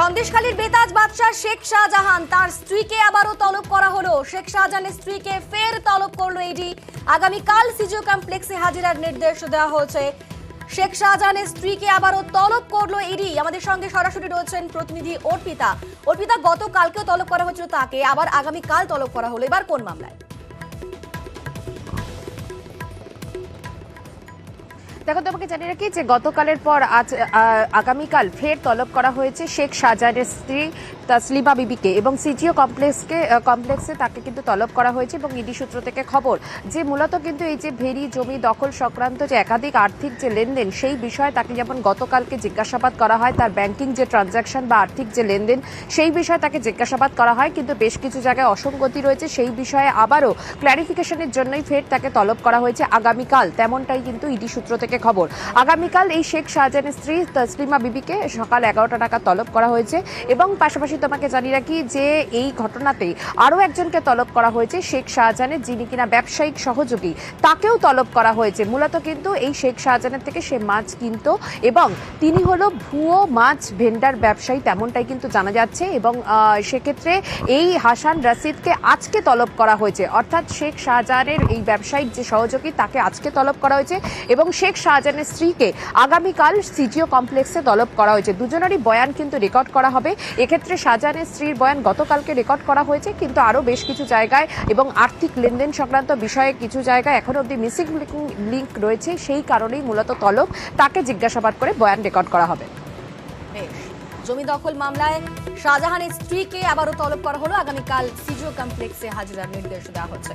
সন্দেশখালীর বেতাজ বাদশাহ শেখ শাহজাহান তার স্ত্রীকে আবারও তলব করা হলো। শেখ শাহজাহানের স্ত্রীকে ফের তলব করলো ইডি। আগামীকাল সিজিও কমপ্লেক্সে হাজিরার নির্দেশ দেওয়া হয়েছে। শেখ শাহজাহানের স্ত্রীকে আবারও তলব করলো ইডি। আমাদের সঙ্গে সরাসরি রয়েছেন প্রতিনিধি অর্পিতা। অর্পিতা, গতকালকেও তলব করা হয়েছিল তাকে, আবার আগামীকাল তলব করা হলো, এবার কোন মামলায়? দেখো, তোমাকে জানিয়ে রাখি যে গতকালের পর আজ আগামীকাল ফের তলব করা হয়েছে শেখ শাহজাহানের স্ত্রী তাসলিমা বিবিকে এবং সিজিও কমপ্লেক্সে তাকে কিন্তু তলব করা হয়েছে। এবং ইডি সূত্র থেকে খবর যে মূলত কিন্তু এই যে ভেরি জমি দখল সংক্রান্ত যে একাধিক আর্থিক যে লেনদেন, সেই বিষয়ে তাকে যেমন গতকালকে জিজ্ঞাসাবাদ করা হয়, তার ব্যাংকিং যে ট্রানজাকশন বা আর্থিক যে লেনদেন সেই বিষয়ে তাকে জিজ্ঞাসাবাদ করা হয়, কিন্তু বেশ কিছু জায়গায় অসঙ্গতি রয়েছে। সেই বিষয়ে আবারও ক্ল্যারিফিকেশনের জন্যই ফের তাকে তলব করা হয়েছে আগামীকাল, তেমনটাই কিন্তু ইডি সূত্র থেকে খবর। আগামীকাল এই শেখ শাহজাহানের স্ত্রী তাসলিমা বিবিকে সকাল 11টা নাগাদ তলব করা হয়েছে। এবং পাশাপাশি তোমাকে জানিয়ে রাখি যে এই ঘটনাতে আরও একজনকে তলব করা হয়েছে, শেখ শাহজাহানের যিনি কিনা ব্যবসায়িক সহযোগী, তাকেও তলব করা হয়েছে। মূলত কিন্তু এই শেখ শাহজাহানের থেকে সে মাছ কিনত এবং তিনি হলো ভুয়ো মাছ ভেন্ডার ব্যবসায়ী, তেমনটাই কিন্তু জানা যাচ্ছে। এবং সেক্ষেত্রে এই হাসান রশিদকে আজকে তলব করা হয়েছে, অর্থাৎ শেখ শাহজাহানের এই ব্যবসায়িক যে সহযোগী তাকে আজকে তলব করা হয়েছে এবং শেখ শাহজাহানের স্ত্রীকে আগামীকাল সিজিও কমপ্লেক্সে তলব করা হয়েছে। দুজনেরই বয়ান কিন্তু রেকর্ড করা হবে। এক্ষেত্রে শাহজাহানের স্ত্রীর বয়ান গতকালকে রেকর্ড করা হয়েছে, কিন্তু আরও বেশ কিছু জায়গায় এবং আর্থিক লেনদেন সংক্রান্ত বিষয়ে কিছু জায়গায় এখন অব্দি মিসিং লিঙ্ক রয়েছে, সেই কারণেই মূলত তলব, তাকে জিজ্ঞাসাবাদ করে বয়ান রেকর্ড করা হবে। জমি দখল মামলায় শাহজাহানের স্ত্রীকে আবারও তলব করা হলো। আগামীকাল সিজিও কমপ্লেক্সে হাজিরার নির্দেশ দেওয়া হচ্ছে।